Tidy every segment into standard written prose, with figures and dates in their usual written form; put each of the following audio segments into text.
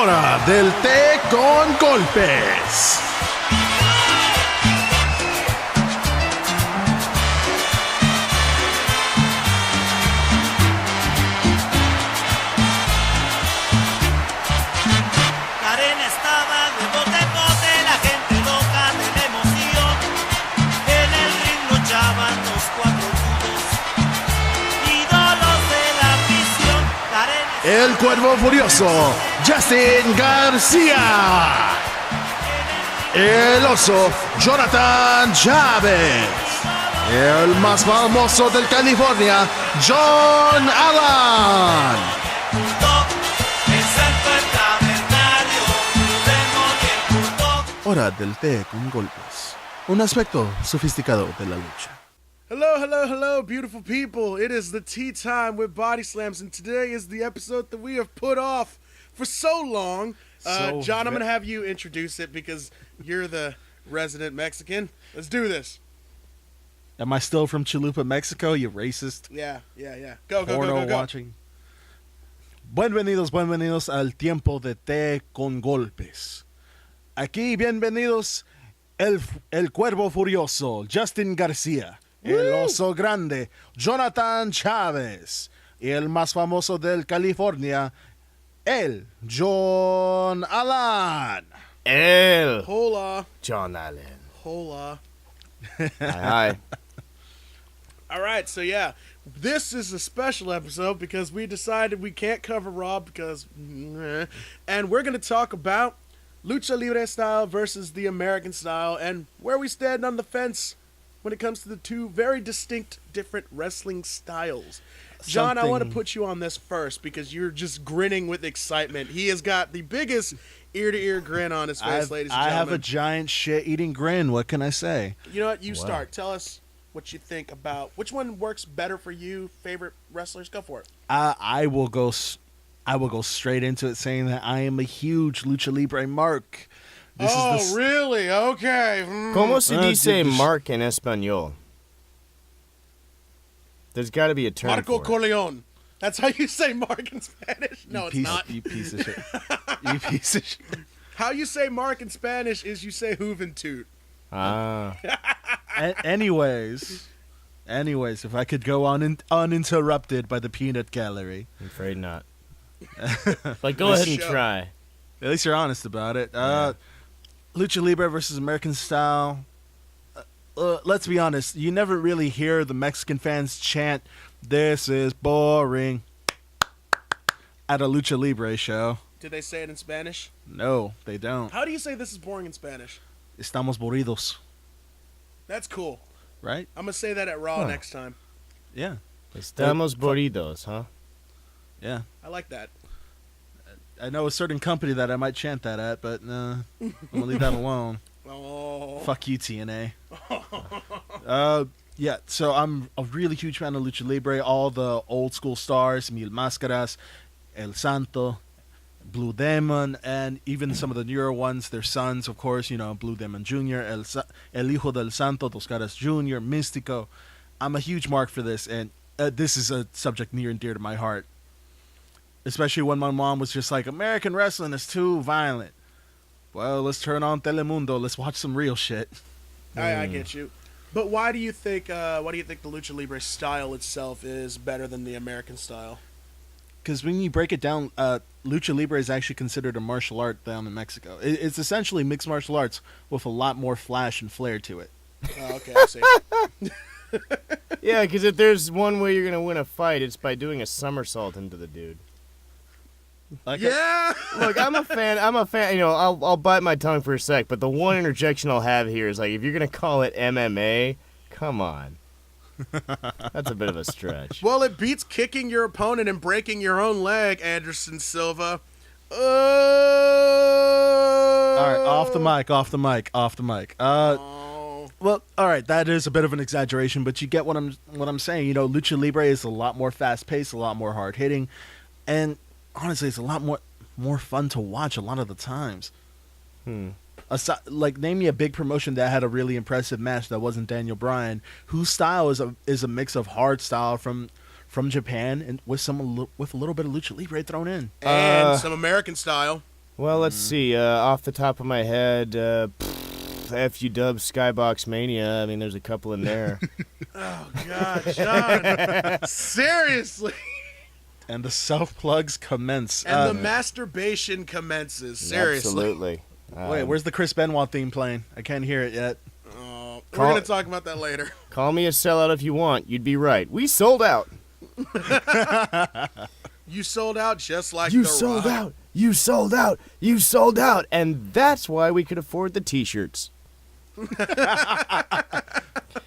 Hora del té con golpes. La arena estaba de bote en bote, la gente loca de la emoción. En el ring luchaban los cuatro rudos, ídolos de la afición. La arena El Cuervo Furioso, Justin García. El Oso, Jonathan Chávez. El más famoso del California, John Allen. el santo el cavernario, demonio el bulldog. Hora del té con golpes. Un aspecto sofisticado de la lucha. Hello, hello, hello, beautiful people. It is the tea time with Bodyslams, and today is the episode that we have put off for so long. John, I'm going to have you introduce it because you're the resident Mexican. Let's do this. Am I still from Chalupa, Mexico, you racist? Yeah. Go, Porno go. watching. Bienvenidos al tiempo de té con golpes. Aquí, bienvenidos, el Cuervo Furioso, Justin García. El Oso Grande, Jonathan Chávez. Y el más famoso del California, el John Allen. El Hola. John Allen. Hola. Hi. All right, so yeah, this is a special episode because we decided we can't cover Raw because, and we're going to talk about Lucha Libre style versus the American style and where we stand on the fence when it comes to the two very distinct, different wrestling styles. John, I want to put you on this first because you're just grinning with excitement. He has got the biggest ear-to-ear grin on his face, ladies and I gentlemen. have a giant shit-eating grin. What can I say? You know what? You start. Tell us what you think about which one works better for you. Favorite wrestlers? Go for it. I will go straight into it, saying that I am a huge Lucha Libre mark. Really? Okay. ¿Cómo se dice Mark en español? There's got to be a term Marco for it. Corleone. That's how you say Mark in Spanish? No, it's not. You piece of shit. You piece of shit. How you say Mark in Spanish is you say Juventud. Ah. Anyways, if I could go on uninterrupted by the peanut gallery. I'm afraid not. But go ahead and try. At least you're honest about it. Lucha Libre versus American style. Let's be honest. You never really hear the Mexican fans chant, "This is boring," at a Lucha Libre show. Did they say it in Spanish? No, they don't. How do you say this is boring in Spanish? Estamos aburridos. That's cool. Right? I'm going to say that at Raw next time. Yeah. Estamos burritos, huh? Yeah. I like that. I know a certain company that I might chant that at, but I'm going to leave that alone. Oh. Fuck you, TNA. Yeah, so I'm a really huge fan of Lucha Libre. All the old school stars, Mil Máscaras, El Santo, Blue Demon, and even some of the newer ones, their sons, of course, Blue Demon Jr., El Hijo del Santo, Dos Caras Jr., Místico. I'm a huge mark for this, and this is a subject near and dear to my heart. Especially when my mom was just like, American wrestling is too violent. Well, let's turn on Telemundo. Let's watch some real shit. I get you. But why do you think the Lucha Libre style itself is better than the American style? Because when you break it down, Lucha Libre is actually considered a martial art down in Mexico. It's essentially mixed martial arts with a lot more flash and flair to it. Oh, okay, I see. Yeah, because if there's one way you're going to win a fight, it's by doing a somersault into the dude. Yeah! Look, I'm a fan. I'll bite my tongue for a sec, but the one interjection I'll have here is, like, if you're going to call it MMA, come on. That's a bit of a stretch. Well, it beats kicking your opponent and breaking your own leg, Anderson Silva. All right, off the mic. Well, all right, that is a bit of an exaggeration, but you get what I'm saying. Lucha Libre is a lot more fast-paced, a lot more hard-hitting, and honestly, it's a lot more fun to watch a lot of the times. Like, name me a big promotion that had a really impressive match that wasn't Daniel Bryan, whose style is a mix of hard style from Japan and with a little bit of Lucha Libre thrown in. And some American style. Well, let's see. Off the top of my head, FU Dub Skybox Mania. I mean, there's a couple in there. Oh, God, John. Seriously. And the self-plugs commence. And the masturbation commences. Seriously. Absolutely. Wait, where's the Chris Benoit theme playing? I can't hear it yet. We're going to talk about that later. Call me a sellout if you want. You'd be right. We sold out. You sold out just like You The sold Rock. out. You sold out. You sold out. And that's why we could afford the T-shirts.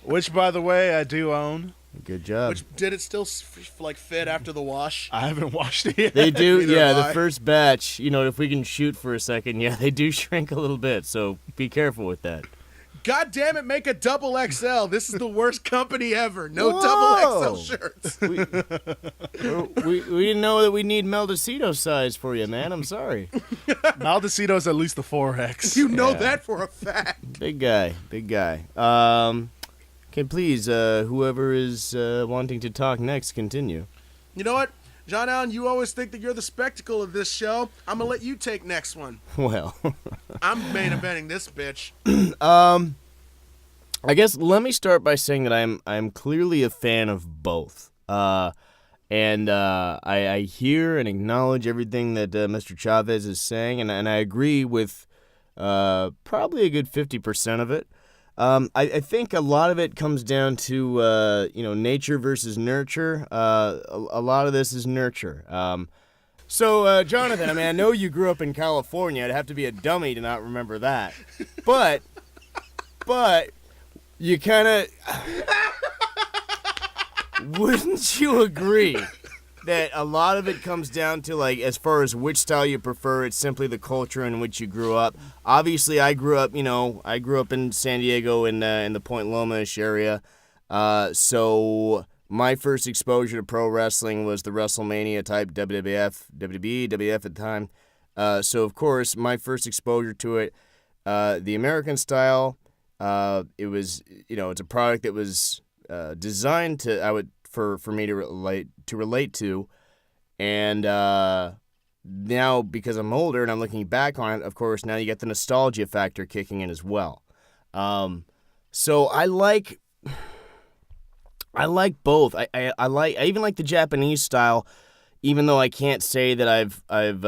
Which, by the way, I do own. Good job. Which, did it still fit after the wash? I haven't washed it yet. They do, Neither yeah, have the I. first batch, if we can shoot for a second, yeah, they do shrink a little bit, so be careful with that. God damn it, make a double XL. This is the worst company ever. No Whoa. double XL shirts. We didn't know that we need Maldacito size for you, man. I'm sorry. Maldacito's at least the 4X. You know Yeah. that for a fact. Big guy. Okay, please, whoever is wanting to talk next, continue. You know what? John Allen, you always think that you're the spectacle of this show. I'm going to let you take next one. Well, I'm main eventing this bitch. I guess let me start by saying that I'm clearly a fan of both. And I hear and acknowledge everything that Mr. Chavez is saying, and I agree with probably a good 50% of it. I think a lot of it comes down to nature versus nurture. A lot of this is nurture. So Jonathan, I mean, I know you grew up in California. I'd have to be a dummy to not remember that. But you kind of wouldn't you agree that a lot of it comes down to, like, as far as which style you prefer, it's simply the culture in which you grew up. Obviously, I grew up in San Diego in the Point Loma-ish area. So my first exposure to pro wrestling was the WrestleMania type WWF at the time. So of course, my first exposure to it, the American style, it was, it's a product that was designed for me to relate to, and now because I'm older and I'm looking back on it, of course, now you get the nostalgia factor kicking in as well. So I like both. I even like the Japanese style, even though I can't say that I've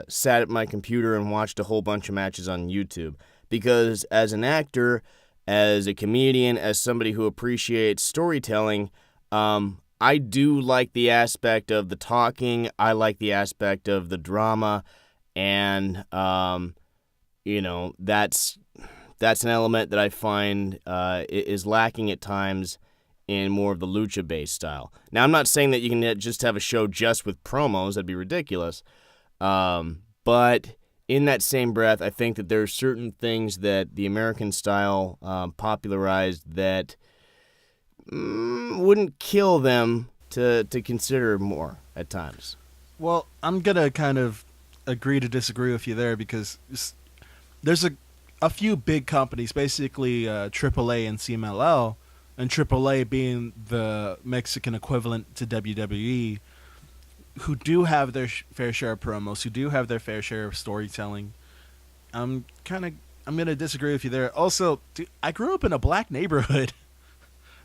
sat at my computer and watched a whole bunch of matches on YouTube, because as an actor, as a comedian, as somebody who appreciates storytelling, I do like the aspect of the talking. I like the aspect of the drama, and that's an element that I find is lacking at times in more of the lucha-based style. Now, I'm not saying that you can just have a show just with promos. That'd be ridiculous. But in that same breath, I think that there are certain things that the American style popularized that wouldn't kill them to consider more at times. Well, I'm going to kind of agree to disagree with you there, because there's a few big companies, basically AAA and CMLL, and AAA being the Mexican equivalent to WWE, who do have their fair share of promos, who do have their fair share of storytelling. I'm going to disagree with you there. Also, dude, I grew up in a black neighborhood.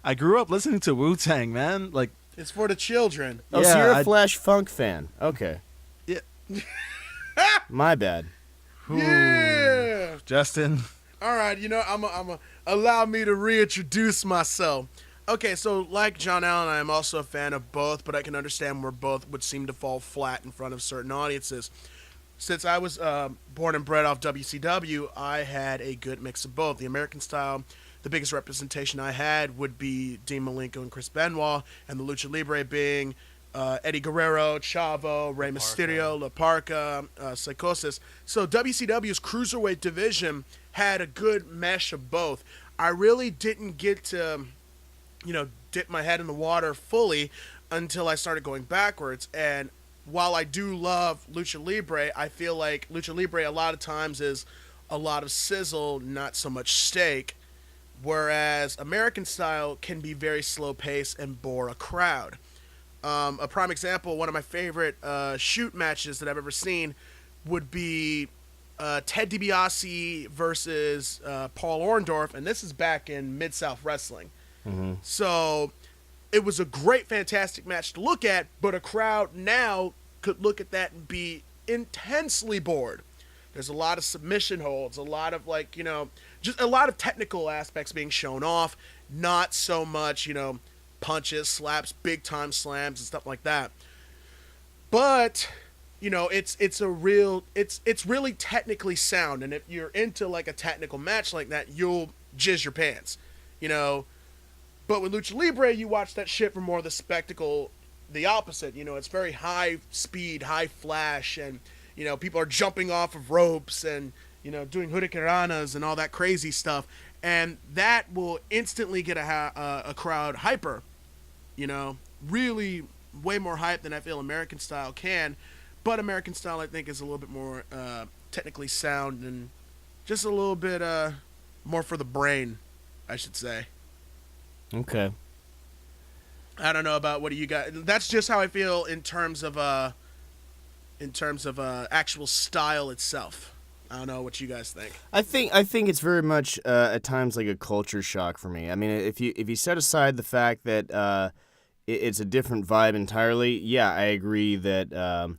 I grew up listening to Wu-Tang, man. Like, It's for the children. Oh, so you're a Flash Funk fan. Okay. Yeah. My bad. Yeah. Justin. All right, I'm allow me to reintroduce myself. Okay, so like John Allen, I am also a fan of both, but I can understand where both would seem to fall flat in front of certain audiences. Since I was born and bred off WCW, I had a good mix of both. The American style, the biggest representation I had would be Dean Malenko and Chris Benoit, and the Lucha Libre being Eddie Guerrero, Chavo, Rey Mysterio, La Parca, Psychosis. So WCW's Cruiserweight division had a good mesh of both. I really didn't get to, dip my head in the water fully until I started going backwards. And while I do love Lucha Libre, I feel like Lucha Libre a lot of times is a lot of sizzle, not so much steak. Whereas American style can be very slow paced and bore a crowd. A prime example, one of my favorite shoot matches that I've ever seen would be Ted DiBiase versus Paul Orndorff, and this is back in Mid-South Wrestling. Mm-hmm. So it was a great, fantastic match to look at, but a crowd now could look at that and be intensely bored. There's a lot of submission holds, a lot of just a lot of technical aspects being shown off, not so much, punches, slaps, big time slams and stuff like that. But, it's really technically sound, and if you're into like a technical match like that, you'll jizz your pants, But with Lucha Libre, you watch that shit for more of the spectacle, the opposite. It's very high speed, high flash, and people are jumping off of ropes and, doing hurricanranas and all that crazy stuff. And that will instantly get a crowd hyper, really way more hype than I feel American style can. But American style, I think, is a little bit more technically sound and just a little bit more for the brain, I should say. Okay. I don't know about what do you got. That's just how I feel in terms of actual style itself. I don't know what you guys think. I think it's very much at times like a culture shock for me. I mean, if you set aside the fact that it's a different vibe entirely, yeah, I agree that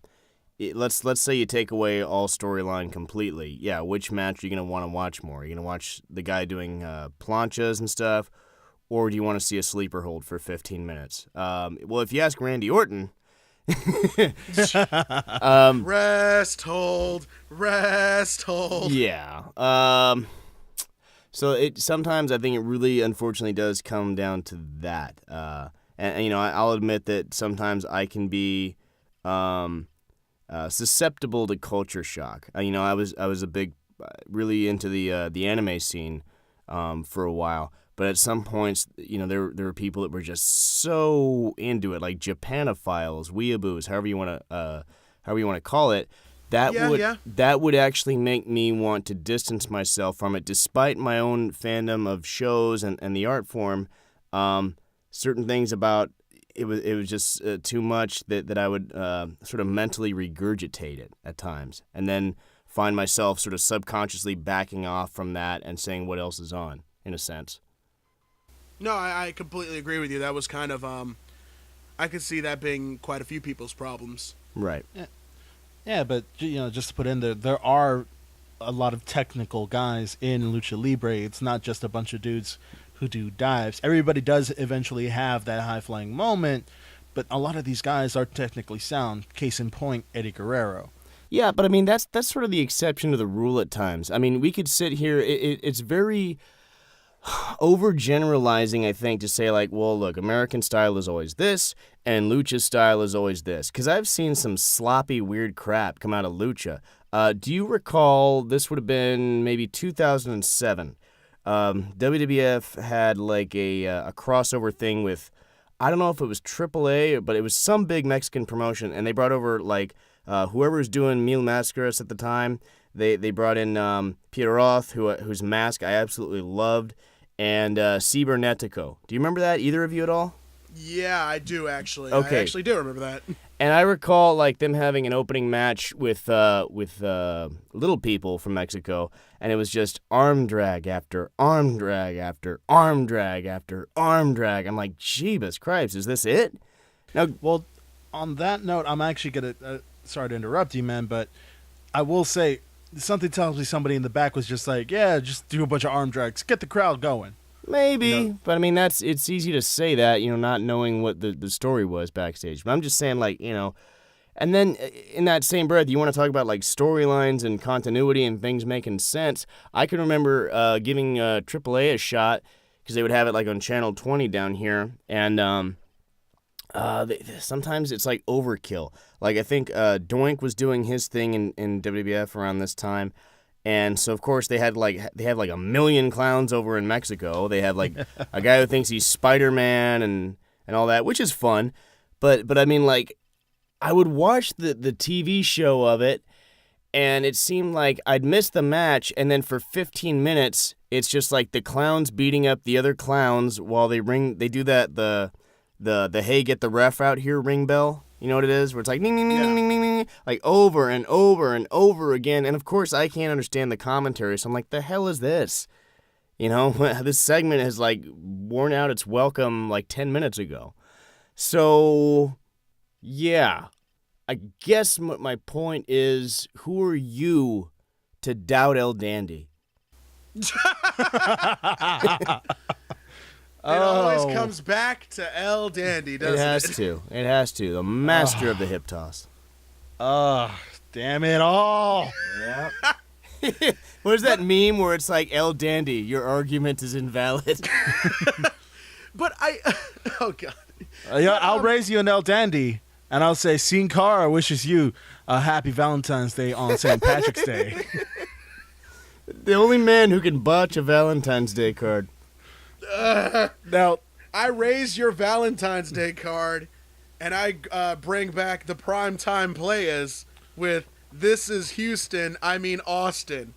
let's say you take away all storyline completely. Yeah, which match are you gonna want to watch more? Are you gonna watch the guy doing planchas and stuff, or do you want to see a sleeper hold for 15 minutes? Well, if you ask Randy Orton. Rest hold. Yeah. So sometimes I think it really, unfortunately, does come down to that. And I'll admit that sometimes I can be susceptible to culture shock. I was a big, really into the anime scene for a while. But at some points, there were people that were just so into it, like Japanophiles, weeaboos, however you want to call it. That would actually make me want to distance myself from it, despite my own fandom of shows and the art form. Certain things about it was just too much that I would sort of mentally regurgitate it at times, and then find myself sort of subconsciously backing off from that and saying what else is on, in a sense. No, I completely agree with you. That was kind of, I could see that being quite a few people's problems. Right. Yeah, but just to put in there are a lot of technical guys in Lucha Libre. It's not just a bunch of dudes who do dives. Everybody does eventually have that high-flying moment, but a lot of these guys are technically sound. Case in point, Eddie Guerrero. Yeah, but I mean, that's sort of the exception to the rule at times. I mean, we could sit here, it's very overgeneralizing, I think, to say like, well, look, American style is always this, and Lucha style is always this. Because I've seen some sloppy, weird crap come out of Lucha. Do you recall, this would have been maybe 2007, WWF had like a crossover thing with, I don't know if it was AAA, but it was some big Mexican promotion, and they brought over like whoever was doing Mil Mascaras at the time. They brought in Peter Roth, whose mask I absolutely loved, and Cibernetico. Do you remember that, either of you at all? Yeah, I do, actually. Okay. I actually do remember that. And I recall like them having an opening match with little people from Mexico, and it was just arm drag after arm drag after arm drag after arm drag. I'm like, Jeebus Christ, is this it? Now, Well, on that note, I'm actually going to, sorry to interrupt you, man, but I will say, something tells me somebody in the back was just like, yeah, just do a bunch of arm drags, get the crowd going. maybe, but I mean, it's easy to say that, not knowing what the story was backstage. But I'm just saying, like, and then in that same breath, you want to talk about like storylines and continuity and things making sense. I can remember giving AAA a shot because they would have it like on Channel 20 down here, and sometimes it's like overkill. Like I think Doink was doing his thing in WWF around this time. And so, of course, they had like a million clowns over in Mexico. They have like a guy who thinks he's Spider-Man and all that, which is fun. But I mean, like, I would watch the TV show of it, and it seemed like I'd miss the match, and then for 15 minutes, it's just like the clowns beating up the other clowns while they do that the hey, get the ref out here ring bell. You know what it is? Where it's like, ding, ding, ding, ding, ding, ding, ding, like over and over and over again. And of course, I can't understand the commentary, so I'm like, the hell is this? You know, this segment has like worn out its welcome like 10 minutes ago. So, yeah. I guess my point is, who are you to doubt El Dandy? It always comes back to El Dandy, doesn't it? It has to. It has to. The master of the hip toss. Damn it all. Yep. What is that meme where it's like, El Dandy, your argument is invalid? But oh God. Yeah, I'll raise you an El Dandy, and I'll say, Sin Cara wishes you a happy Valentine's Day on St. Patrick's Day. The only man who can botch a Valentine's Day card. Now, I raise your Valentine's Day card, and I bring back the primetime players with "This is Houston, I mean Austin."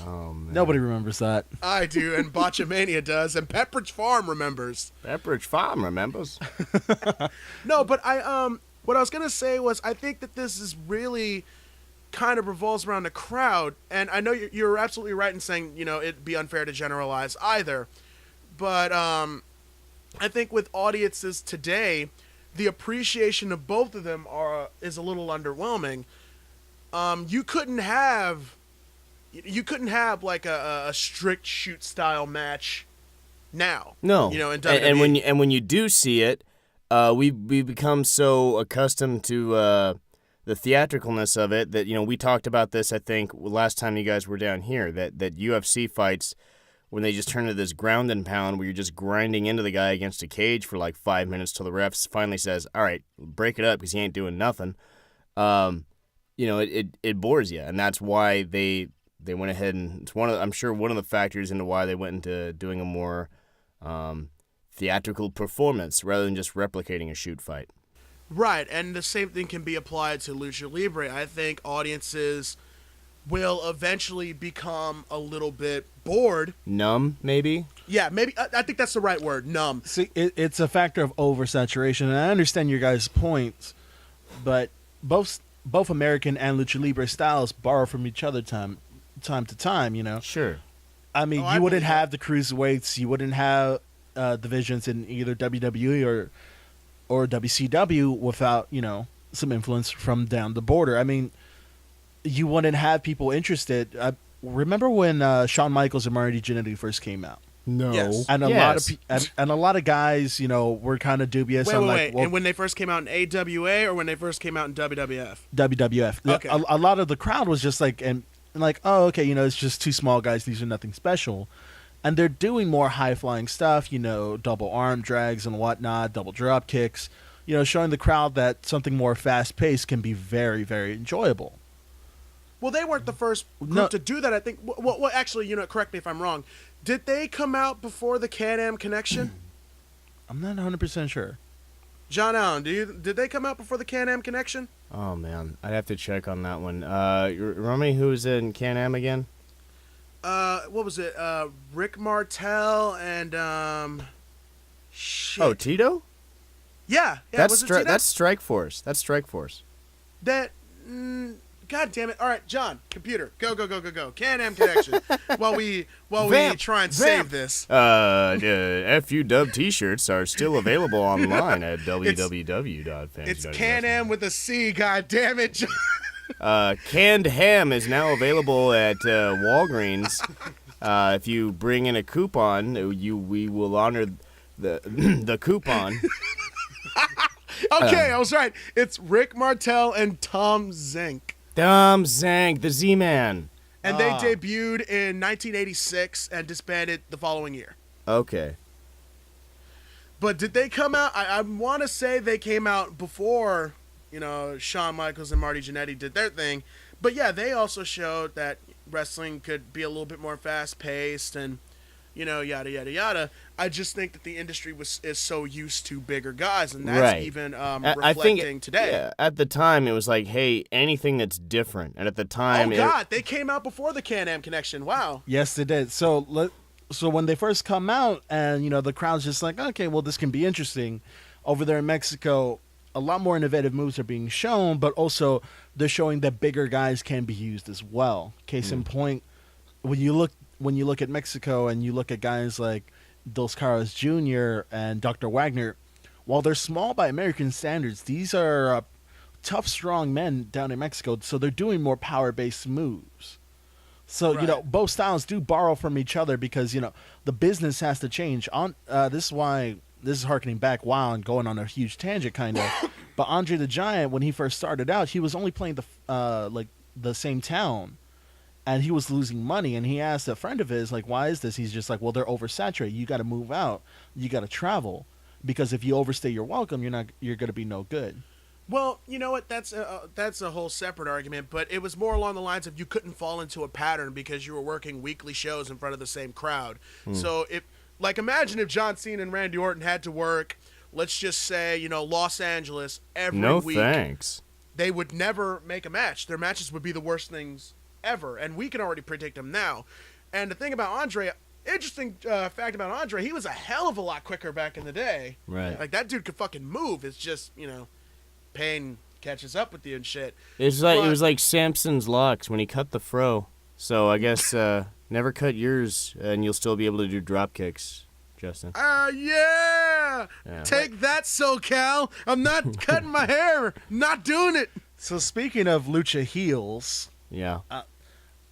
Oh, man. nobody remembers that. I do, and Botchamania does, and Pepperidge Farm remembers. Pepperidge Farm remembers. No, but what I was gonna say was, I think that this is really kind of revolves around the crowd, and I know you're absolutely right in saying, you know, it'd be unfair to generalize either, but I think with audiences today, the appreciation of both of them is a little underwhelming. You couldn't have like a strict shoot style match now. No, you know, in WWE. and when you do see it, we become so accustomed to the theatricalness of it that, you know, we talked about this, I think, last time you guys were down here, that UFC fights, when they just turn into this ground and pound where you're just grinding into the guy against a cage for like 5 minutes till the refs finally says, all right, break it up because he ain't doing nothing. You know, it bores you, and that's why they went ahead, and it's I'm sure one of the factors into why they went into doing a more theatrical performance rather than just replicating a shoot fight. Right, and the same thing can be applied to Lucha Libre. I think audiences will eventually become a little bit bored. Numb, maybe? Yeah, maybe. I think that's the right word, numb. See, it's a factor of oversaturation, and I understand your guys' points, but both American and Lucha Libre styles borrow from each other time to time, you know? Sure. I mean, you wouldn't have the cruiserweights, you wouldn't have divisions in either WWE or WCW without, you know, some influence from down the border. I mean, you wouldn't have people interested. Remember when Shawn Michaels and Marty Jannetty first came out? No. Yes. And a lot of guys, you know, were kind of dubious. Wait. And when they first came out in AWA or when they first came out in WWF? WWF. Okay. A lot of the crowd was just like, oh, okay, you know, it's just two small guys. These are nothing special. And they're doing more high-flying stuff, you know, double arm drags and whatnot, double drop kicks, you know, showing the crowd that something more fast-paced can be very, very enjoyable. Well, they weren't the first group to do that, I think. Well, actually, you know, correct me if I'm wrong. Did they come out before the Can-Am Connection? I'm not 100% sure. John Allen, did they come out before the Can-Am Connection? Oh, man. I'd have to check on that one. Remind me who's in Can-Am again? What was it? Rick Martel and, shit. Oh, Tito? Yeah. That's was it Tito? That's Strike Force. That's Strike Force. God damn it. All right, John, computer, go. Can-Am Connection. while we try and save this. FU Dub t-shirts are still available online at www.fans.com. It's Can-Am with a C, god damn it, John. Canned ham is now available at Walgreens. If you bring in a coupon, we will honor the coupon. Okay, I was right. It's Rick Martel and Tom Zenk. Tom Zenk, the Z-Man. And they debuted in 1986 and disbanded the following year. Okay. But did they come out? I want to say they came out before, you know, Shawn Michaels and Marty Jannetty did their thing. But yeah, they also showed that wrestling could be a little bit more fast-paced and, you know, yada, yada, yada. I just think that the industry is so used to bigger guys, and that's right. even I reflecting think, today. Yeah, at the time, it was like, hey, anything that's different. And at the time... Oh, God, they came out before the Can-Am Connection. Wow. Yes, they did. So when they first come out and, you know, the crowd's just like, okay, well, this can be interesting. Over there in Mexico, a lot more innovative moves are being shown, but also they're showing that bigger guys can be used as well. Case in point, when you look at Mexico and you look at guys like Dos Caras Jr. and Dr. Wagner, while they're small by American standards, these are tough, strong men down in Mexico, so they're doing more power-based moves. So, Right. both styles do borrow from each other because, the business has to change. This is why, this is harkening back, wow, and going on a huge tangent, kind of. But Andre the Giant, when he first started out, he was only playing the same town, and he was losing money. And he asked a friend of his, like, why is this? He's just like, well, they're oversaturated. You got to move out. You got to travel, because if you overstay your welcome, you're going to be no good. Well, you know what? That's a whole separate argument, but it was more along the lines of you couldn't fall into a pattern because you were working weekly shows in front of the same crowd. So imagine if John Cena and Randy Orton had to work, let's just say, Los Angeles every No week. thanks. They would never make a match. Their matches would be the worst things ever, and we can already predict them now. And the thing about Andre, interesting fact about Andre, he was a hell of a lot quicker back in the day. Right. Like, that dude could fucking move. It's just, pain catches up with you and shit. It was like Samson's locks when he cut the fro. So I guess never cut yours, and you'll still be able to do drop kicks, Justin. Yeah! Take that, SoCal! I'm not cutting my hair! Not doing it! So speaking of lucha heels, Yeah.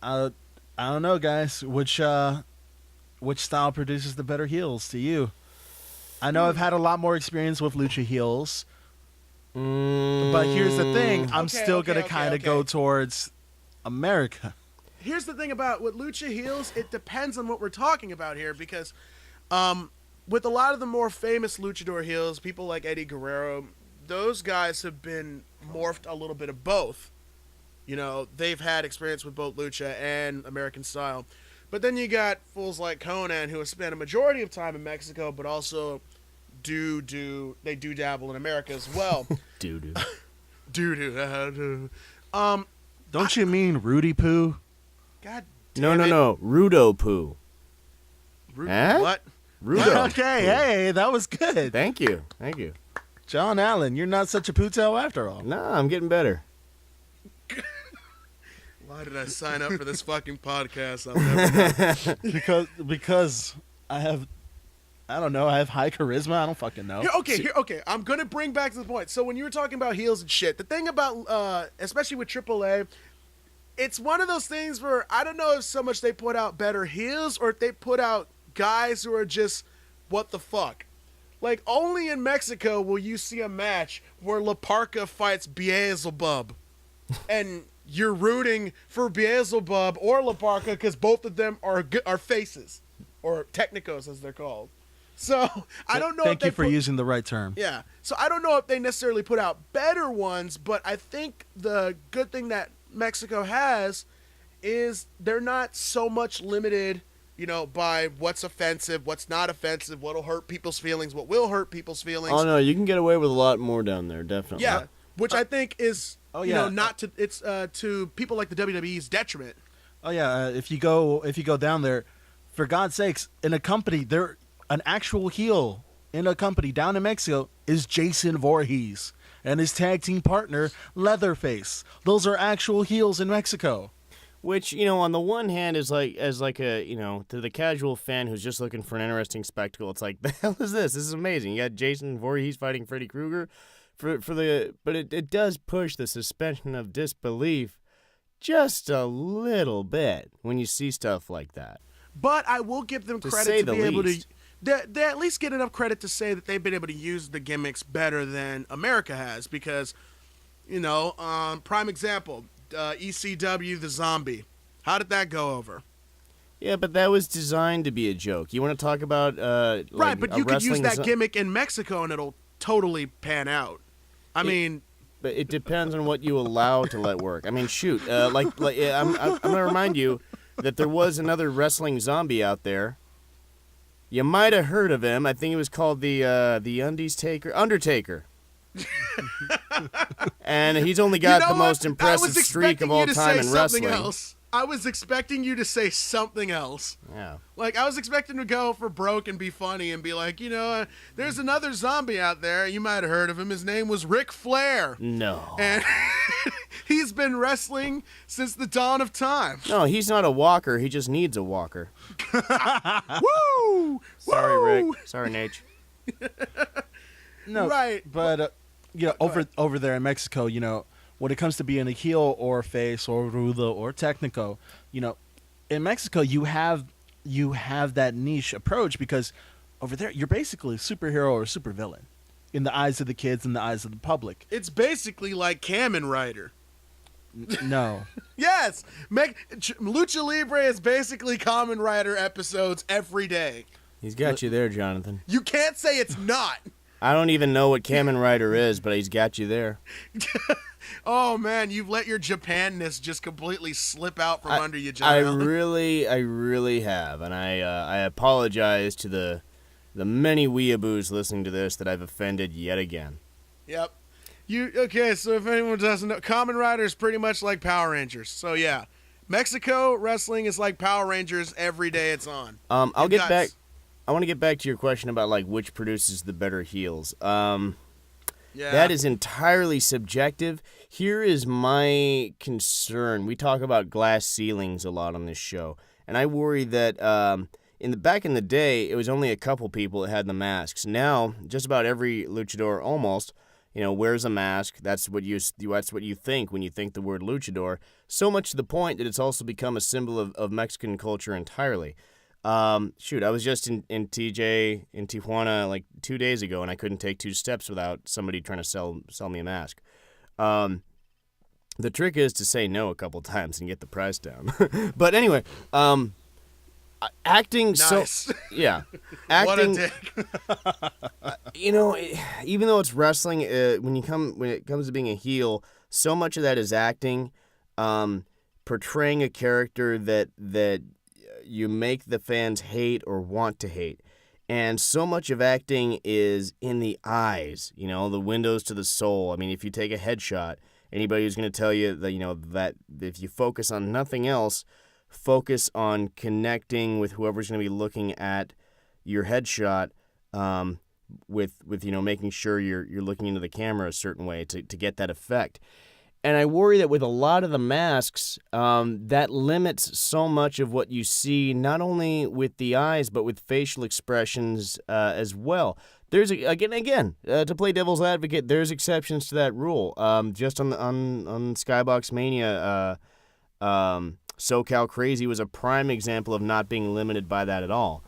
I don't know, guys. Which style produces the better heels to you? I know I've had a lot more experience with lucha heels, but here's the thing: I'm still gonna kind of go towards America. Here's the thing about with lucha heels, it depends on what we're talking about here, because with a lot of the more famous luchador heels, people like Eddie Guerrero, those guys have been morphed a little bit of both. They've had experience with both lucha and American style. But then you got fools like Conan, who have spent a majority of time in Mexico, but also they do dabble in America as well. Doo-doo. Do. Don't you mean Rudy Poo? God damn it. No. Rudo poo. Huh? What? Rudo. Okay, hey, that was good. Thank you. John Allen, you're not such a puto after all. No, I'm getting better. Why did I sign up for this fucking podcast? I'll never because I have high charisma. I don't fucking know. Okay. I'm gonna bring back to the point. So when you were talking about heels and shit, the thing about, especially with AAA, it's one of those things where I don't know if so much they put out better heels or if they put out guys who are just what the fuck. Like, only in Mexico will you see a match where La Parka fights Beelzebub, and you're rooting for Beelzebub or La Parka because both of them are faces, or technicos as they're called. So I don't know. Thank you for using the right term. Yeah. So I don't know if they necessarily put out better ones, but I think the good thing that Mexico has is they're not so much limited, by what's offensive, what's not offensive, what'll hurt people's feelings, what will hurt people's feelings. Oh no, you can get away with a lot more down there, definitely. Yeah, which I think is, not to it's to people like the WWE's detriment. Oh yeah, if you go down there, for God's sakes, in a company, an actual heel in a company down in Mexico is Jason Voorhees and his tag team partner Leatherface. Those are actual heels in Mexico. Which, on the one hand is as a, to the casual fan who's just looking for an interesting spectacle, it's like, the hell is this? This is amazing. You got Jason Voorhees fighting Freddy Krueger but it does push the suspension of disbelief just a little bit when you see stuff like that. But I will give them credit to be able to. They at least get enough credit to say that they've been able to use the gimmicks better than America has, because, prime example, ECW the Zombie. How did that go over? Yeah, but that was designed to be a joke. You want to talk about right? But you could use that gimmick in Mexico and it'll totally pan out. But it depends on what you allow to let work. I mean, shoot, I'm gonna remind you that there was another wrestling zombie out there. You might have heard of him. I think it was called the Undertaker. And he's only got the most impressive streak of all time in wrestling. I was expecting you to say something else. Yeah. Like, I was expecting to go for broke and be funny and be like, there's another zombie out there. You might have heard of him. His name was Ric Flair. No. And he's been wrestling since the dawn of time. No, he's not a walker. He just needs a walker. Woo! Sorry, Woo! Rick. Sorry, Nate. No, Right. But over there in Mexico, when it comes to being a heel or face or rudo or technico, in Mexico you have that niche approach because over there you're basically a superhero or a supervillain in the eyes of the kids and the eyes of the public. It's basically like Kamen Rider. No. Yes! Lucha Libre is basically Kamen Rider episodes every day. He's got you there, Jonathan. You can't say it's not. I don't even know what Kamen Rider is, but he's got you there. Oh, man, you've let your Japanness just completely slip out from under you, I John. really have, and I apologize to the many weeaboos listening to this that I've offended yet again. Yep. Okay, so if anyone doesn't know, Kamen Rider is pretty much like Power Rangers. So, yeah. Mexico wrestling is like Power Rangers every day it's on. I'll get back. I want to get back to your question about like which produces the better heels. Yeah. That is entirely subjective. Here is my concern. We talk about glass ceilings a lot on this show, and I worry that back in the day, it was only a couple people that had the masks. Now, just about every luchador almost, wears a mask. That's what you think when you think the word luchador. So much to the point that it's also become a symbol of Mexican culture entirely. I was just in Tijuana like 2 days ago, and I couldn't take 2 steps without somebody trying to sell me a mask. The trick is to say no a couple times and get the price down. But anyway, acting nice. Yeah, acting. What a dick. Even though it's wrestling, when it comes to being a heel, so much of that is acting, portraying a character that you make the fans hate or want to hate. And so much of acting is in the eyes, the windows to the soul. I mean, if you take a headshot, anybody who's going to tell you that, that if you focus on nothing else, focus on connecting with whoever's going to be looking at your headshot, with making sure you're looking into the camera a certain way to get that effect. And I worry that with a lot of the masks, that limits so much of what you see, not only with the eyes, but with facial expressions as well. There's, again, to play devil's advocate, there's exceptions to that rule. Just on Skybox Mania, SoCal Crazy was a prime example of not being limited by that at all.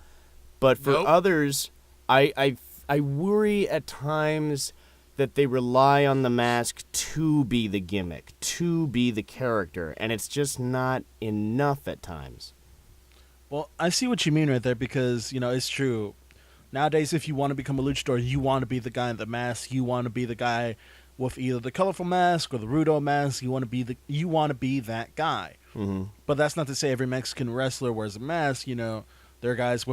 But for others, I worry at times that they rely on the mask to be the gimmick, to be the character, and it's just not enough at times. Well, I see what you mean right there because, it's true. Nowadays, if you want to become a luchador, you want to be the guy in the mask. You want to be the guy with either the colorful mask or the rudo mask. You want to be that guy. Mm-hmm. But that's not to say every Mexican wrestler wears a mask. There are guys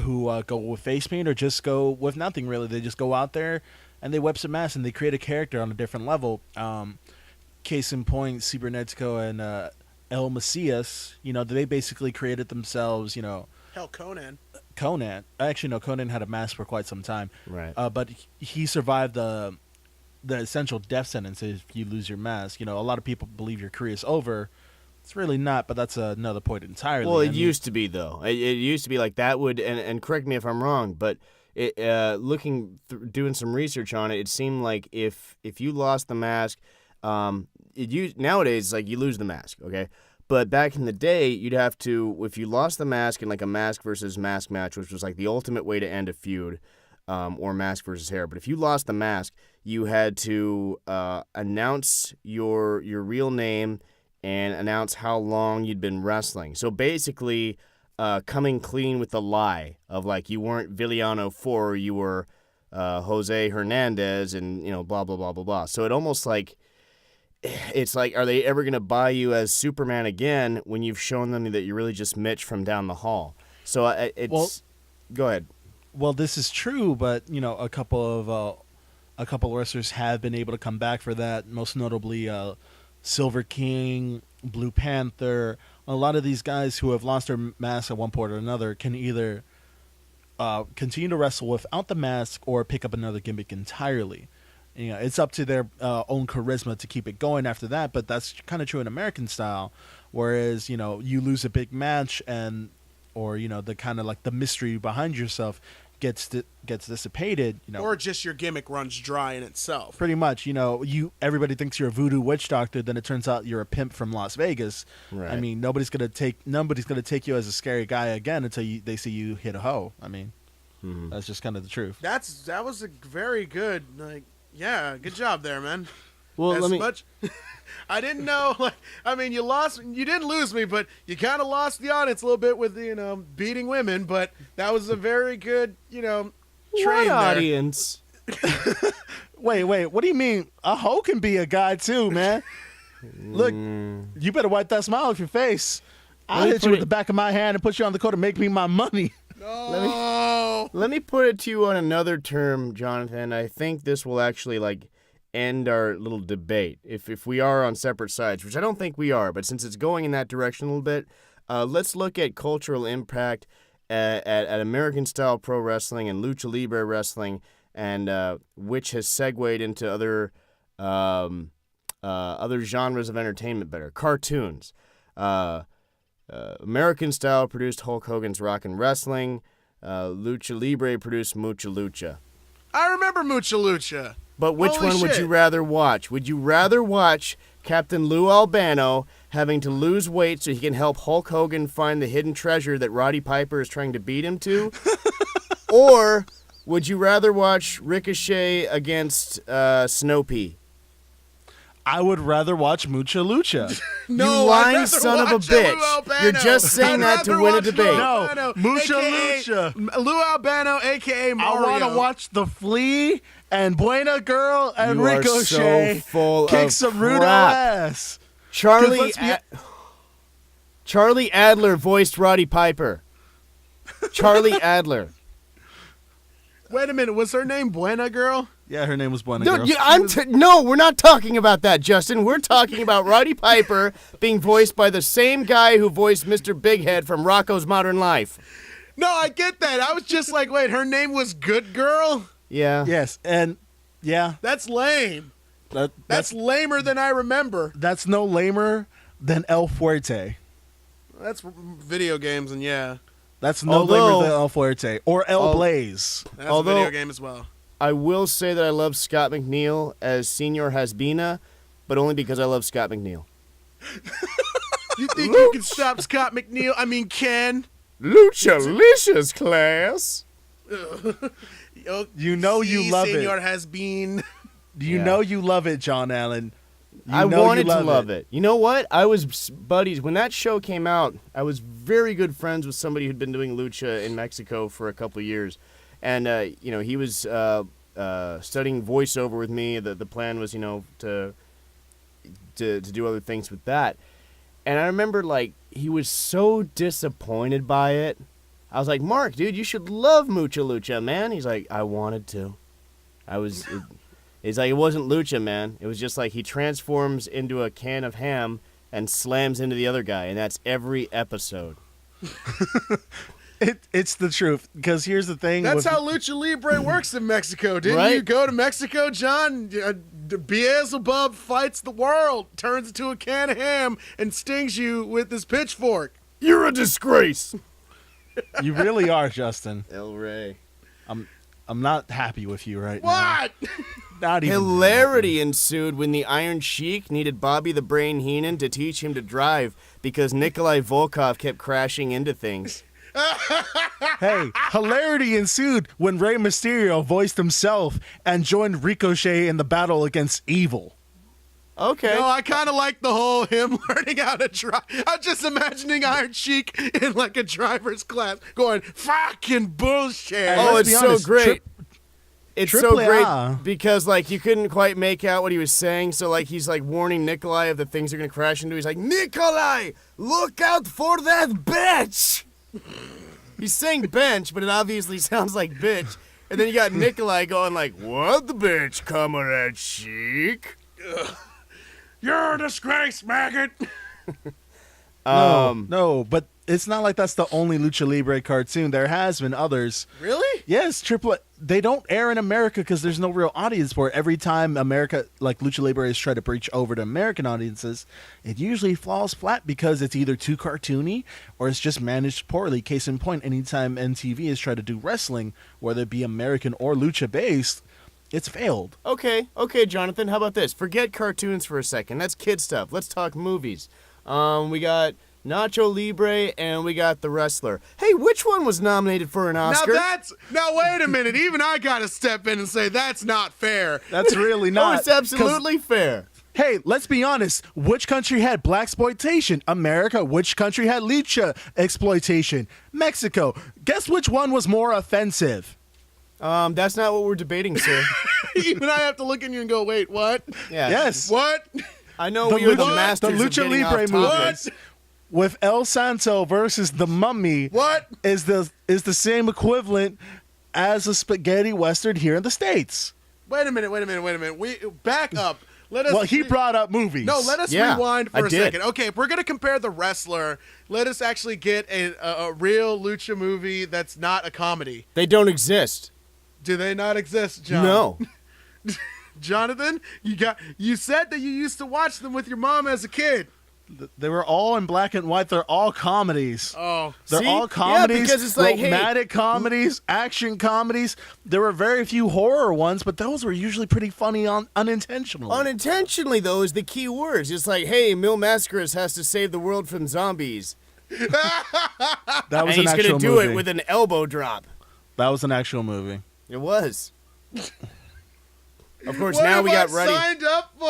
who go with face paint or just go with nothing really. They just go out there and they whip some mask and they create a character on a different level. Case in point, Cibernetico and El Macias, they basically created themselves, Hell, Conan. Actually, no, Conan had a mask for quite some time. Right. But he survived the essential death sentence if you lose your mask. A lot of people believe your career is over. It's really not, but that's another point entirely. Well, it used to be, though. It used to be like that would, and correct me if I'm wrong, but doing some research on it, it seemed like if you lost the mask, nowadays it's like you lose the mask, okay? But back in the day, you'd have to, if you lost the mask in like a mask versus mask match, which was like the ultimate way to end a feud, or mask versus hair. But if you lost the mask, you had to announce your real name and announce how long you'd been wrestling. So basically, coming clean with the lie of like you weren't Villano 4, you were Jose Hernandez, and blah blah blah blah blah. So it almost like it's like, are they ever gonna buy you as Superman again when you've shown them that you're really just Mitch from down the hall? So go ahead. Well, this is true, but a couple of wrestlers have been able to come back for that. Most notably, Silver King, Blue Panther, a lot of these guys who have lost their mask at one point or another can either continue to wrestle without the mask or pick up another gimmick entirely. You know, it's up to their own charisma to keep it going after that, but that's kind of true in American style. Whereas, you know, you lose a big match or, you know, the kind of like the mystery behind yourself gets dissipated, you know. Or just your gimmick runs dry in itself. Pretty much, you know, everybody thinks you're a voodoo witch doctor, then it turns out you're a pimp from Las Vegas. Right. I mean, nobody's gonna take you as a scary guy again until they see you hit a hoe. I mean, that's just kind of the truth. That was a very good, like, yeah, good job there, man. Well, I didn't know. Like, I mean, you didn't lose me, but you kind of lost the audience a little bit with beating women. But that was a very good, train there. Audience? Wait, what do you mean? A hoe can be a guy too, man. Look, you better wipe that smile off your face. I'll hit you with the back of my hand and put you on the court and make me my money. No. Let me put it to you on another term, Jonathan. I think this will actually end our little debate. If we are on separate sides, which I don't think we are, but since it's going in that direction a little bit, let's look at cultural impact at American-style pro wrestling and Lucha Libre wrestling, and which has segued into other genres of entertainment better. Cartoons. American-style produced Hulk Hogan's Rockin' Wrestling. Lucha Libre produced Mucha Lucha. I remember Mucha Lucha. But which Holy one would shit. you rather watch? Would you rather watch Captain Lou Albano having to lose weight so he can help Hulk Hogan find the hidden treasure that Roddy Piper is trying to beat him to? Or would you rather watch Ricochet against Snoopy? I would rather watch Mucha Lucha. No, you I'd lying rather son of a watch Lou bitch. Albano. You're just saying I'd that to rather win a watch Lou debate. Albano, Mucha AKA Lucha. Lou Albano, a.k.a. Mario. I want to watch The Flea and Buena Girl and You are Ricochet so full kick of some rude crap. ass. Charlie 'Cause Charlie Adler voiced Roddy Piper. Charlie Adler. Wait a minute, was her name Buena Girl? Yeah, her name was Buena No, Girl. no, we're not talking about that, Justin. We're talking about Roddy Piper being voiced by the same guy who voiced Mr. Big Head from Rocco's Modern Life. No, I get that. I was just like, wait, her name was Good Girl? Yeah. Yes, and yeah, That's lame. that's That's lamer than I remember. that's no lamer than El Fuerte. That's video games, and yeah, That's no Although- lamer than El Fuerte or El Al- Blaze. that's Although- a video game as well. I will say that I love Scott McNeil as Senor Hasbina, but only because I love Scott McNeil. You think you can stop Scott McNeil? I mean, Ken. Lucha-licious, class. You know you love it. Senor has been. You Yeah. know you love it, John Allen. You I know wanted you to love it. You know what? I was buddies. When that show came out, I was very good friends with somebody who'd been doing lucha in Mexico for a couple of years. And, he was studying voiceover with me. The plan was, to do other things with that. And I remember, he was so disappointed by it. I was like, Mark, dude, you should love Mucha Lucha, man. He's like, I wanted to. He's like, it wasn't Lucha, man. It was just like he transforms into a can of ham and slams into the other guy, and that's every episode. It's the truth. Because here's the thing. That's with- how Lucha Libre works in Mexico. Didn't Right? you go to Mexico, John? Beelzebub fights the world, turns into a can of ham, and stings you with his pitchfork. You're a disgrace. You really are, Justin. El Rey. I'm not happy with you right now. What? Not even. Hilarity ensued when the Iron Sheik needed Bobby the Brain Heenan to teach him to drive because Nikolai Volkov kept crashing into things. Hey, hilarity ensued when Rey Mysterio voiced himself and joined Ricochet in the battle against Evil. Okay. No, I kind of like the whole him learning how to drive. I'm just imagining Iron Sheik in like a driver's class going, fucking bullshit. Oh, let's it's be honest, so great. It's so Triple great A. because you couldn't quite make out what he was saying, so he's warning Nikolai of the things they're gonna crash into. He's like, Nikolai, look out for that bitch. He's saying bench, but it obviously sounds like bitch. And then you got Nikolai going what the bitch, Comrade Sheik? You're a disgrace, maggot. No, but it's not like that's the only Lucha Libre cartoon. There has been others. Really? Yes, they don't air in America because there's no real audience for it. Every time America, like Lucha Libre, is trying to breach over to American audiences, it usually falls flat because it's either too cartoony or it's just managed poorly. Case in point, anytime MTV has tried to do wrestling, whether it be American or Lucha based, it's failed. Okay, Jonathan, how about this? Forget cartoons for a second. That's kid stuff. Let's talk movies. We got Nacho Libre and we got The Wrestler. Hey, which one was nominated for an Oscar? Now wait a minute. Even I gotta step in and say that's not fair. That's really not. Oh, it's absolutely fair. Hey, let's be honest. Which country had blaxploitation? America. Which country had lucha exploitation? Mexico. Guess which one was more offensive? That's not what we're debating, sir. Even I have to look at you and go, wait, what? Yeah. Yes. What? I know we are the masters the of Lucha getting Libre off movie topics. with El Santo versus the Mummy. What? Is the same equivalent as a spaghetti western here in the States? Wait a minute. We back up. He brought up movies. No, let us Yeah, rewind I for a did. second. Okay, if we're gonna compare The Wrestler, let us actually get a real lucha movie that's not a comedy. They don't exist. Do they not exist, John? No. Jonathan, you said that you used to watch them with your mom as a kid. They were all in black and white. They're all comedies. Oh, They're See? all Yeah, comedies, because it's like, hey- romantic comedies, action comedies. There were very few horror ones, but those were usually pretty funny unintentionally. Unintentionally, though, is the key words. It's like, hey, Mil Mascaras has to save the world from zombies. That And was he's an going actual to do movie. it with an elbow drop. That was an actual movie. It was. Of course, what now have we got I ready. signed up for?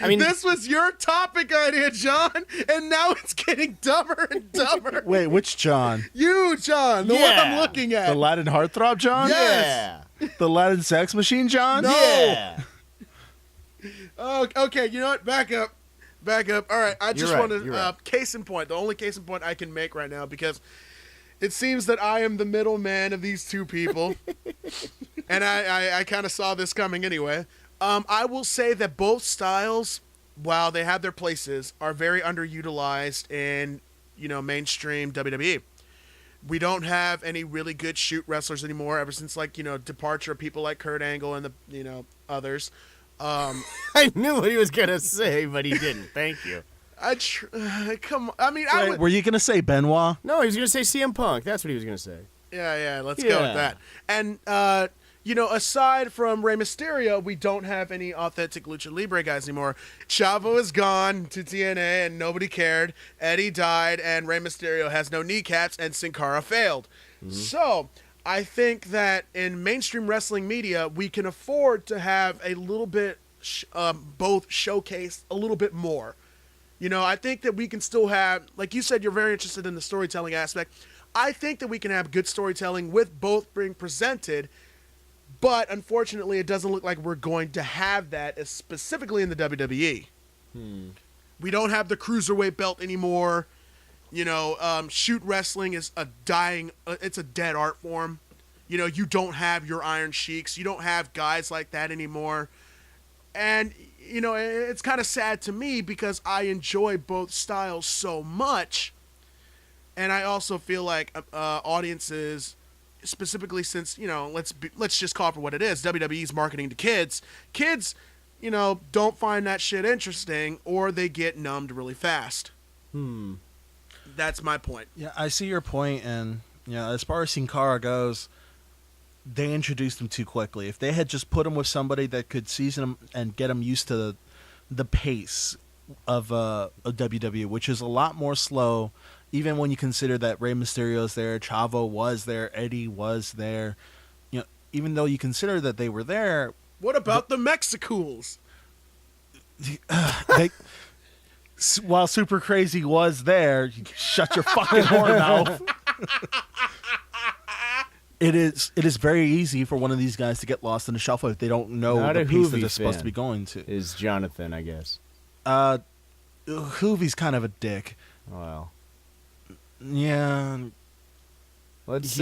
I mean- this was your topic idea, John, and now it's getting dumber and dumber. Wait, which John? You, John, the one Yeah. I'm looking at. The Latin heartthrob John? Yes. Yeah. The Latin sex machine John? No. Yeah. Oh, okay, you know what? Back up. All right, I just You're right, want to, you're right. case in point, the only case in point I can make right now, because it seems that I am the middleman of these two people, and I kind of saw this coming anyway. I will say that both styles, while they have their places, are very underutilized in, mainstream WWE. We don't have any really good shoot wrestlers anymore ever since, departure of people like Kurt Angle and the, others. I knew what he was going to say, but he didn't. Thank you. Come on. I mean, Wait, were you going to say Benoit? No, he was going to say CM Punk. That's what he was going to say. Yeah, let's go with Yeah. that. And, aside from Rey Mysterio, we don't have any authentic Lucha Libre guys anymore. Chavo is gone to TNA and nobody cared. Eddie died and Rey Mysterio has no kneecaps and Sin Cara failed. So, I think that in mainstream wrestling media, we can afford to have a little bit, both showcased a little bit more. I think that we can still have, like you said, you're very interested in the storytelling aspect. I think that we can have good storytelling with both being presented, but unfortunately, it doesn't look like we're going to have that, specifically in the WWE. We don't have the cruiserweight belt anymore. Shoot wrestling is it's a dead art form. You don't have your Iron Sheiks. You don't have guys like that anymore. And, it's kind of sad to me because I enjoy both styles so much. And I also feel like audiences, specifically since, let's just call it for what it is. WWE's marketing to kids. Kids, don't find that shit interesting or they get numbed really fast. That's my point. Yeah, I see your point, and as far as Sin Cara goes, they introduced him too quickly. If they had just put him with somebody that could season him and get him used to the pace of WWE, which is a lot more slow, even when you consider that Rey Mysterio's there, Chavo was there, Eddie was there. Even though you consider that they were there, What about the Mexicools? while Super Crazy was there, you shut your fucking horn mouth. It is very easy for one of these guys to get lost in the shuffle if they don't know Not the a pace that Hoovy they're supposed fan. to be going to. Is Jonathan, I guess. Hoovy's kind of a dick. Well, Yeah. let's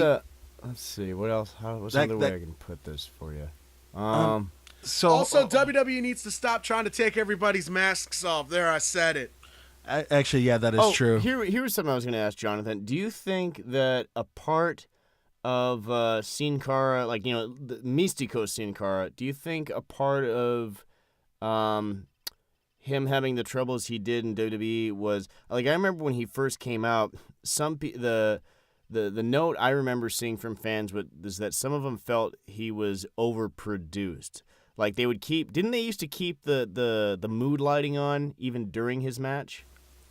see. What else? What's That- another way that- I can put this for you? So Also, WWE needs to stop trying to take everybody's masks off. There, I said it. Actually, yeah, that is true. Here's something I was going to ask Jonathan. Do you think that a part of Sin Cara, like, you know, the Mystico Sin Cara, do you think a part of him having the troubles he did in WWE was, like, I remember when he first came out, the note I remember seeing from fans was that some of them felt he was overproduced. Like, didn't they used to keep the mood lighting on even during his match?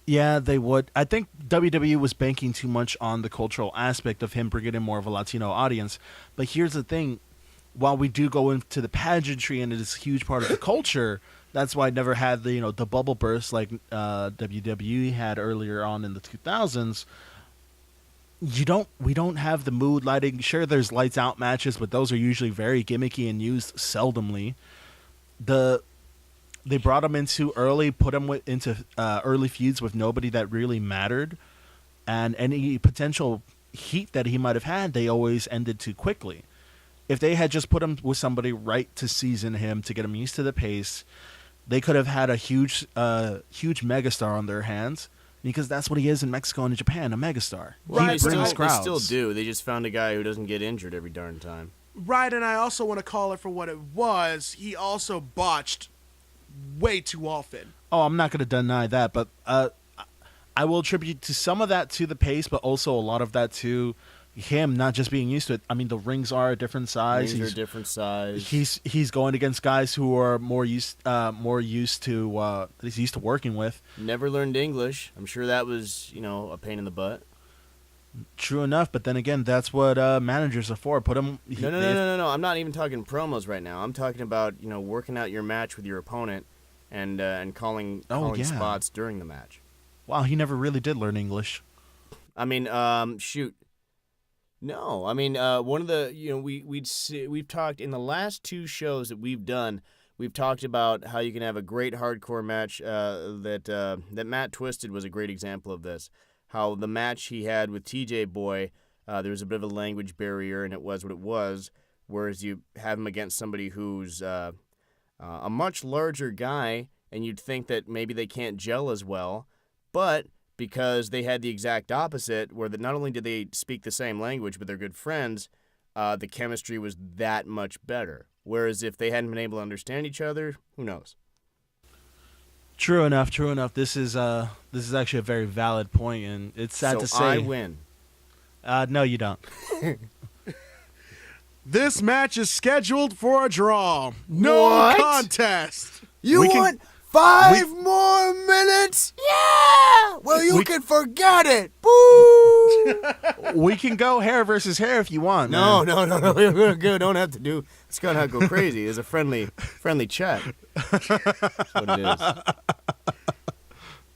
Yeah, they would. I think WWE was banking too much on the cultural aspect of him bringing in more of a Latino audience. But here's the thing. While we do go into the pageantry and it is a huge part of the culture, that's why I never had the bubble burst like WWE had earlier on in the 2000s. We don't have the mood lighting. Sure, there's lights out matches, but those are usually very gimmicky and used seldomly. They brought him into early, put him into early feuds with nobody that really mattered, and any potential heat that he might have had, they always ended too quickly. If they had just put him with somebody right to season him, to get him used to the pace, they could have had a huge megastar on their hands, because that's what he is in Mexico and Japan, a megastar. Right, He brings they crowds. They still do. They just found a guy who doesn't get injured every darn time. Right, and I also want to call it for what it was. He also botched way too often. Oh, I'm not going to deny that, but I will attribute to some of that to the pace, but also a lot of that to him not just being used to it. I mean, the rings are a different size. Rings are a different size. He's going against guys who are more used to that he's used to working with. Never learned English. I'm sure that was, a pain in the butt. True enough, but then again, that's what managers are for. Put them. No. I'm not even talking promos right now. I'm talking about working out your match with your opponent and calling spots during the match. Wow, he never really did learn English. I mean, shoot. No, I mean, one of the we've talked in the last two shows that we've done. We've talked about how you can have a great hardcore match. That Matt Twisted was a great example of this. How the match he had with TJ Boy, there was a bit of a language barrier, and it was what it was. Whereas you have him against somebody who's a much larger guy, and you'd think that maybe they can't gel as well, but because they had the exact opposite, where not only did they speak the same language, but they're good friends, the chemistry was that much better. Whereas if they hadn't been able to understand each other, who knows? True enough. This is actually a very valid point, and it's sad to say. I win. No, you don't. This match is scheduled for a draw. No What? contest. You want 5 more minutes? Yeah! Well, you can forget it. Boo! We can go hair versus hair if you want. No. man. We're gonna go. Don't have to do. It's gonna go crazy. It's a friendly chat. That's what it is.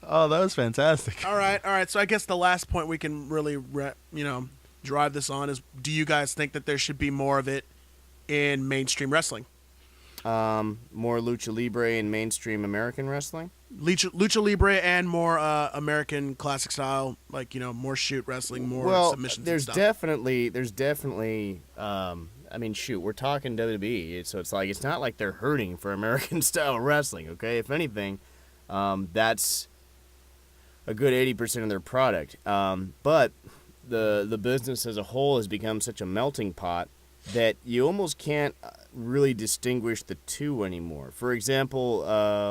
Oh, that was fantastic. All right. So I guess the last point we can really, drive this on is: do you guys think that there should be more of it in mainstream wrestling? More lucha libre and mainstream American wrestling. Lucha Libre and more American classic style, like more shoot wrestling, more submissions. There's and stuff. definitely. I mean, shoot, we're talking WWE, so it's like it's not like they're hurting for American style wrestling. Okay, if anything, that's a good 80% of their product. But the business as a whole has become such a melting pot that you almost can't really distinguish the two anymore. For example,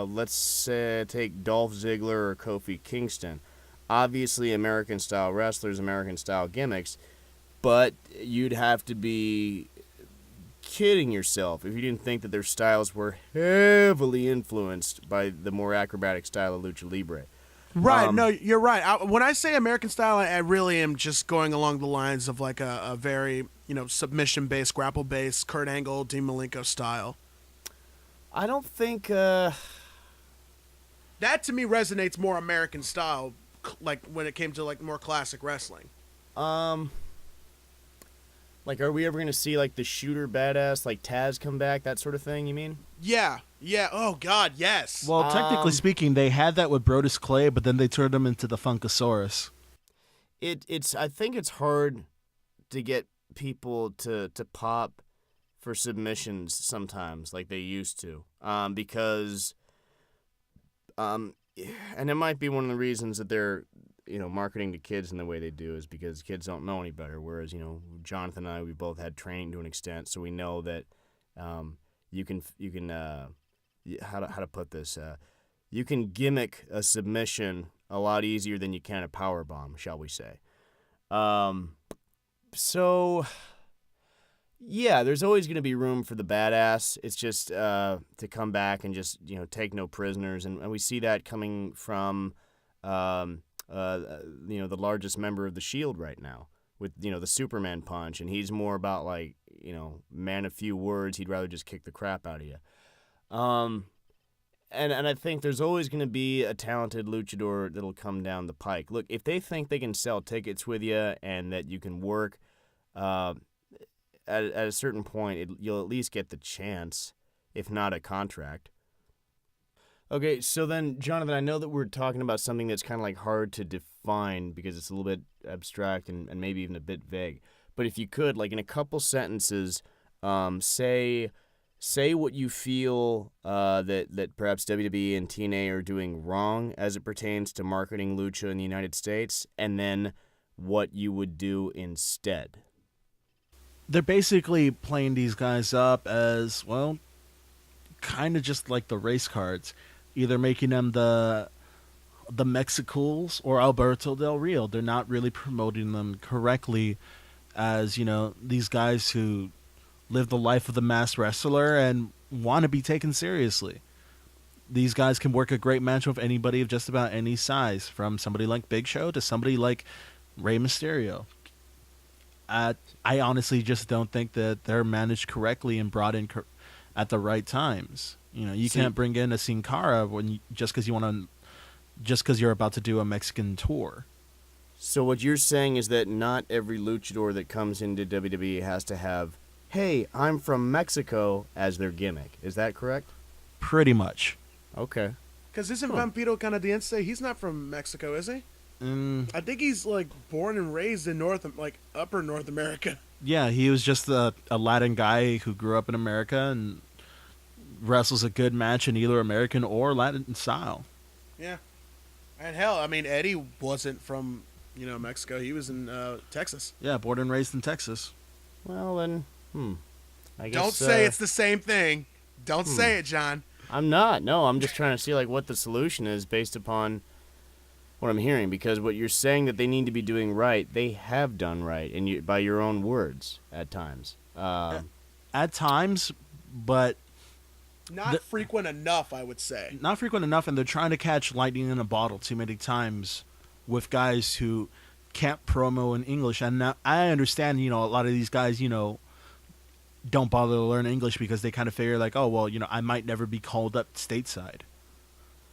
let's take Dolph Ziggler or Kofi Kingston. Obviously, American-style wrestlers, American-style gimmicks, but you'd have to be kidding yourself if you didn't think that their styles were heavily influenced by the more acrobatic style of Lucha Libre. Right. No, you're right. When I say American style, I really am just going along the lines of like a very, submission-based, grapple-based, Kurt Angle, Dean Malenko style. I don't think... That, to me, resonates more American style, like, when it came to, like, more classic wrestling. Like, are we ever going to see, like, the shooter badass, like, Taz come back, that sort of thing, you mean? Yeah. Oh, God, yes. Well, technically speaking, they had that with Brodus Clay, but then they turned him into the Funkasaurus. I think it's hard to get people to pop for submissions sometimes like they used to, because and it might be one of the reasons that they're marketing to kids in the way they do is because kids don't know any better. Whereas Jonathan and I, we both had training to an extent, so we know that you can how to put this. You can gimmick a submission a lot easier than you can a power bomb, shall we say. So, yeah, there's always going to be room for the badass. It's just to come back and just, take no prisoners. And we see that coming from, the largest member of the Shield right now with, the Superman punch. And he's more about like, man of few words. He'd rather just kick the crap out of you. And I think there's always going to be a talented luchador that'll come down the pike. Look, if they think they can sell tickets with you and that you can work, at a certain point, you'll at least get the chance, if not a contract. Okay, so then, Jonathan, I know that we're talking about something that's kind of like hard to define because it's a little bit abstract and maybe even a bit vague. But if you could, like in a couple sentences, say what you feel that perhaps WWE and TNA are doing wrong as it pertains to marketing lucha in the United States, and then what you would do instead. They're basically playing these guys up as, well, kind of just like the race cards, either making them the Mexicools or Alberto Del Rio. They're not really promoting them correctly as, these guys who live the life of the masked wrestler and want to be taken seriously. These guys can work a great match with anybody of just about any size, from somebody like Big Show to somebody like Rey Mysterio. I honestly just don't think that they're managed correctly and brought in at the right times. You can't bring in a Sin Cara just because you're about to do a Mexican tour. So what you're saying is that not every luchador that comes into WWE has to have, "Hey, I'm from Mexico," as their gimmick. Is that correct? Pretty much. Okay. Because isn't Vampiro Canadiense, he's not from Mexico, is he? I think he's like born and raised in upper North America. Yeah, he was just a Latin guy who grew up in America and wrestles a good match in either American or Latin style. Yeah. And hell, I mean, Eddie wasn't from, Mexico. He was in Texas. Yeah, born and raised in Texas. Well, then, I guess, Don't say it's the same thing. Don't say it, John. I'm not. No, I'm just trying to see what the solution is based upon what I'm hearing, because what you're saying that they need to be doing right, they have done right, and by your own words at times. At times, but not frequent enough, I would say. Not frequent enough, and they're trying to catch lightning in a bottle too many times with guys who can't promo in English. And now, I understand, a lot of these guys, don't bother to learn English because they kind of figure like, oh, well, I might never be called up stateside.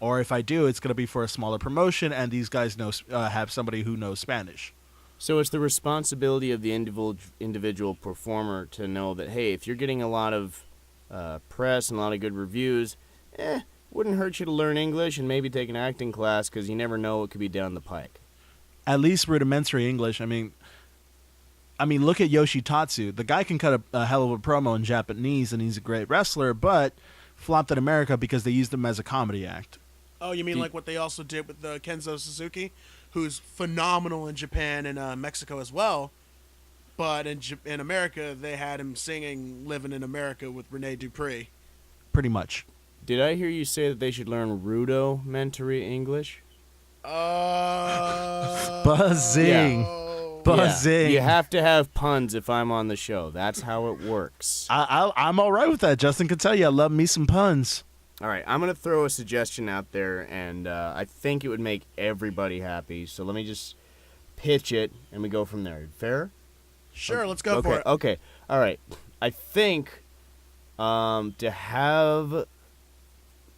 Or if I do, it's going to be for a smaller promotion, and these guys have somebody who knows Spanish. So it's the responsibility of the individual performer to know that, hey, if you're getting a lot of press and a lot of good reviews, wouldn't hurt you to learn English and maybe take an acting class, because you never know what could be down the pike. At least rudimentary English. I mean, look at Yoshitatsu. The guy can cut a hell of a promo in Japanese, and he's a great wrestler, but flopped in America because they used him as a comedy act. Oh, you mean like what they also did with Kenzo Suzuki, who's phenomenal in Japan and Mexico as well, but in America they had him singing "Living in America" with Rene Dupree. Pretty much. Did I hear you say that they should learn rudimentary English? Buzzing. Oh. Buzzing. Yeah. You have to have puns if I'm on the show. That's how it works. I'm all right with that. Justin can tell you I love me some puns. All right, I'm going to throw a suggestion out there, and I think it would make everybody happy. So let me just pitch it, and we go from there. Fair? Sure, let's go for it. Okay, all right. I think to have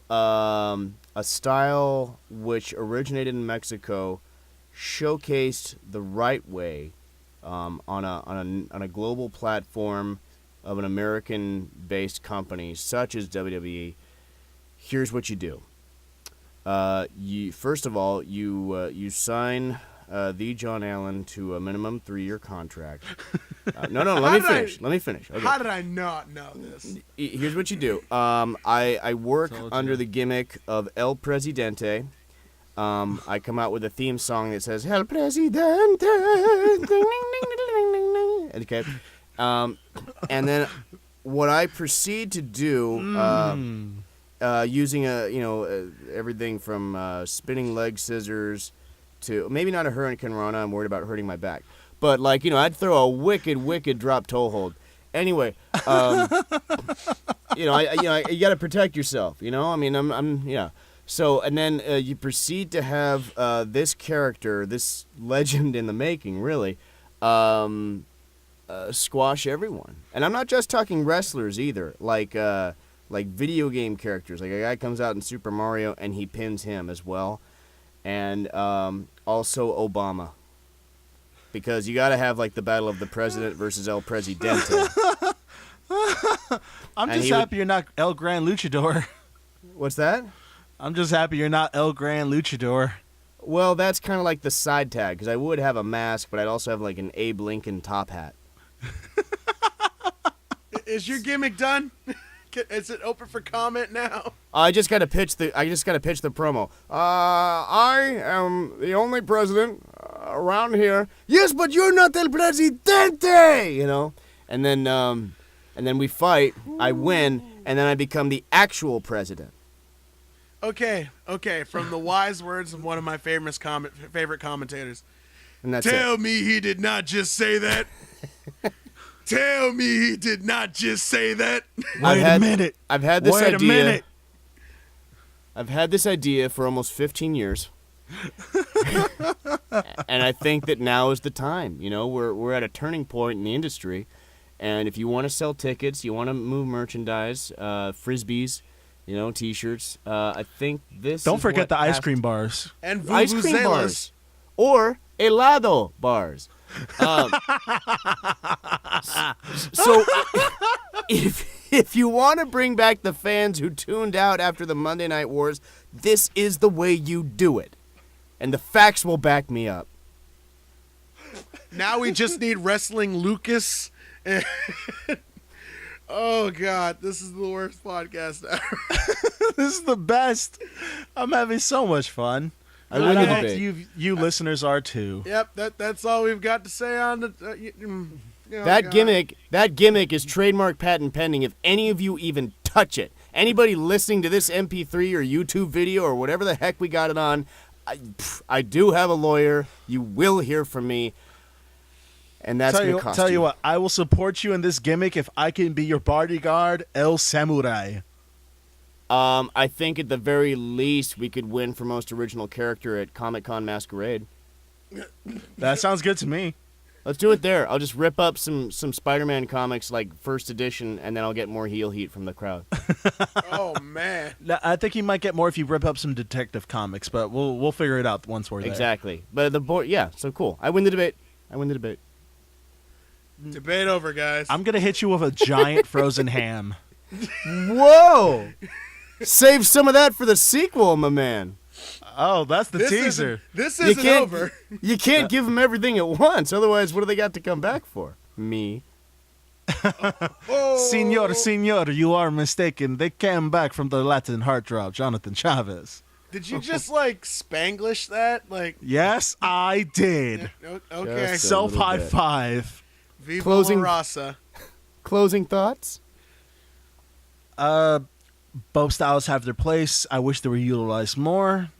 a style which originated in Mexico, showcased the right way on a global platform of an American-based company such as WWE. Here's what you do. First of all, you sign the John Allen to a minimum 3-year contract. No, let me finish. Okay. How did I not know this? Here's what you do. I work under the gimmick of El Presidente, I come out with a theme song that says "El Presidente." Okay, and then what I proceed to do, using everything from spinning leg scissors to maybe not a Hurricane Rana. I'm worried about hurting my back, but I'd throw a wicked drop toe hold. Anyway, you got to protect yourself. I mean, I'm yeah. So, and then you proceed to have this character, this legend in the making, really, squash everyone. And I'm not just talking wrestlers either, like video game characters. Like a guy comes out in Super Mario and he pins him as well. And also Obama. Because you got to have like the battle of the president versus El Presidente. I'm just happy you're not El Gran Luchador. What's that? I'm just happy you're not El Gran Luchador. Well, that's kind of like the side tag, because I would have a mask, but I'd also have like an Abe Lincoln top hat. Is your gimmick done? Is it open for comment now? I just got to pitch the promo. I am the only president around here. Yes, but you're not El Presidente, And then we fight. I win, and then I become the actual president. Okay. From the wise words of one of my favorite commentators. And that's Tell me he did not just say that. Tell me he did not just say that. Wait a minute. I've had this Wait idea. a minute. I've had this idea for almost 15 years. And I think that now is the time. We're at a turning point in the industry. And if you want to sell tickets, you want to move merchandise, frisbees, T-shirts. I think this. Don't forget the ice cream bars. And ice cream vuvuzelas. bars or helado bars. So if you want to bring back the fans who tuned out after the Monday Night Wars, this is the way you do it, and the facts will back me up. Now we just need Wrestling Lucas. Oh, God, this is the worst podcast ever. This is the best. I'm having so much fun. I win I the hope debate. you listeners are too. Yep, that's all we've got to say on the... That gimmick is trademark patent pending if any of you even touch it. Anybody listening to this MP3 or YouTube video or whatever the heck we got it on, I do have a lawyer. You will hear from me. And that's going to cost you. Tell you what, I will support you in this gimmick if I can be your bodyguard, El Samurai. I think at the very least we could win for most original character at Comic-Con Masquerade. That sounds good to me. Let's do it there. I'll just rip up some Spider-Man comics like first edition, and then I'll get more heel heat from the crowd. Oh, man. I think you might get more if you rip up some detective comics, but we'll figure it out once we're there. Exactly. But so cool. I win the debate. Debate over, guys. I'm going to hit you with a giant frozen ham. Whoa! Save some of that for the sequel, my man. Oh, that's the teaser. This isn't over. You can't give them everything at once. Otherwise, what do they got to come back for? Me. Oh. Senor, you are mistaken. They came back from the Latin heartthrob, Jonathan Chavez. Did you just, Spanglish that? Yes, I did. Okay. Just Self high bit. five. Viva Closing- la raza. Closing thoughts? Both styles have their place. I wish they were utilized more.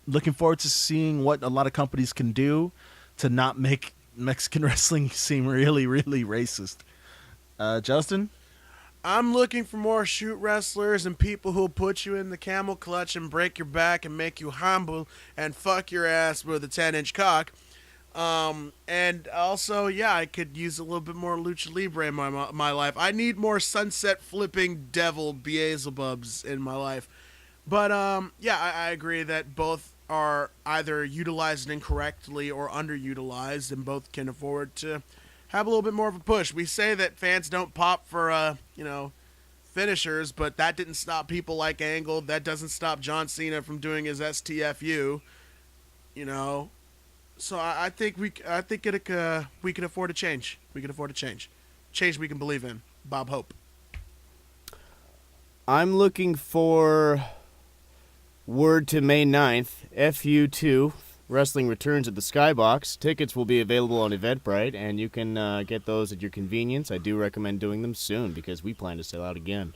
Looking forward to seeing what a lot of companies can do to not make Mexican wrestling seem really, really racist. Justin? I'm looking for more shoot wrestlers and people who'll put you in the camel clutch and break your back and make you humble and fuck your ass with a 10-inch cock. And also, I could use a little bit more Lucha Libre in my life. I need more sunset flipping devil Beelzebubs in my life. But, I agree that both are either utilized incorrectly or underutilized, and both can afford to have a little bit more of a push. We say that fans don't pop for, finishers, but that didn't stop people like Angle. That doesn't stop John Cena from doing his STFU, So I think we can afford to change. We can afford to change. Change we can believe in. Bob Hope. I'm looking for word to May 9th, FU2 Wrestling returns at the Skybox. Tickets will be available on Eventbrite, and you can get those at your convenience. I do recommend doing them soon because we plan to sell out again.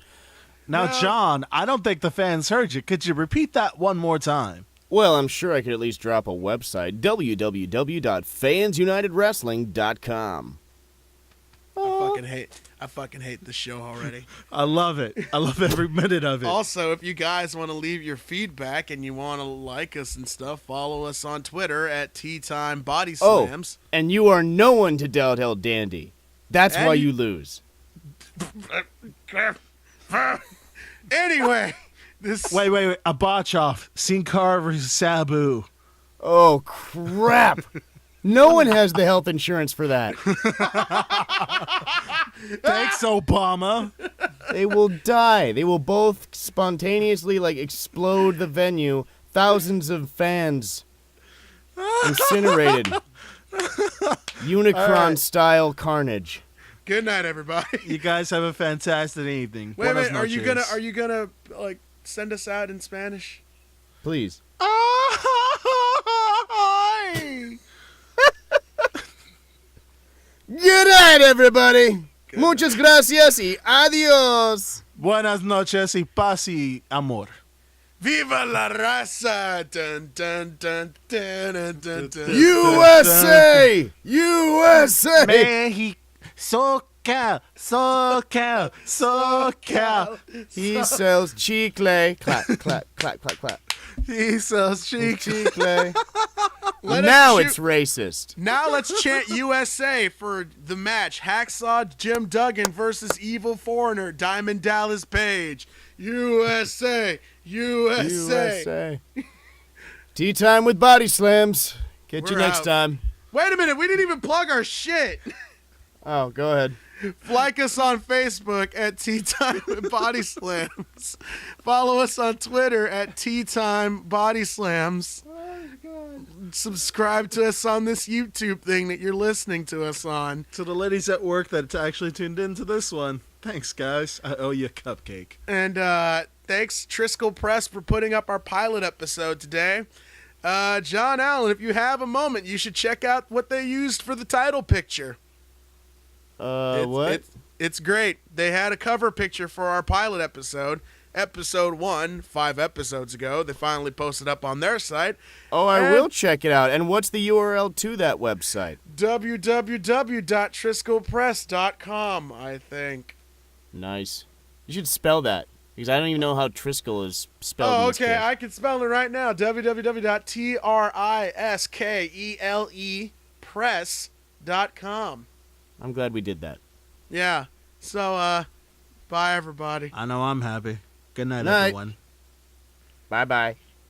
Now, John, I don't think the fans heard you. Could you repeat that one more time? Well, I'm sure I could at least drop a website, www.fansunitedwrestling.com. I fucking hate this show already. I love it. I love every minute of it. Also, if you guys want to leave your feedback and you want to like us and stuff, follow us on Twitter at @TeaTimeBodySlams. And you are no one to doubt El Dandy. That's why you lose. Anyway, this. Wait. A botch off. Sin Cara versus Sabu. Oh, crap. No one has the health insurance for that. Thanks, Obama. They will die. They will both spontaneously, explode the venue. Thousands of fans incinerated. Unicron-style carnage. Good night, everybody. You guys have a fantastic evening. Wait a minute. Buenas noches. Are you gonna send us out in Spanish? Please. Good night, everybody. Muchas gracias y adios. Buenas noches y paz y amor. Viva la raza! Dun, dun, dun, dun, dun, dun, dun. USA! USA! Mexico. SoCal. He sells chicle. Clap, clap, clap, clap, clap. He sells chicle. Now it's racist. Now let's chant USA for the match. Hacksaw Jim Duggan versus Evil Foreigner Diamond Dallas Page. USA! USA! Tea time with Body Slams. Catch you We're next out. time. Wait a minute, we didn't even plug our shit. Oh, go ahead. Like us on Facebook at Tea Time with Body Slams. Follow us on Twitter at Tea Time Body Slams. Subscribe to us on this YouTube thing that you're listening to us on. To the ladies at work that actually tuned into this one, thanks, guys. I owe you a cupcake. And thanks, Triskel Press, for putting up our pilot episode today. John Allen, if you have a moment, you should check out what they used for the title picture. What? It's great. They had a cover picture for our pilot episode. Episode 1, 5 episodes ago. They finally posted up on their site. Oh, I will check it out. And what's the URL to that website? www.triskelpress.com, I think. Nice. You should spell that, because I don't even know how Triskel is spelled. Oh, in this okay. case. I can spell it right now. www.triskele press.com. I'm glad we did that. Yeah. So, bye, everybody. I know I'm happy. Good night, Night. everyone. Bye-bye.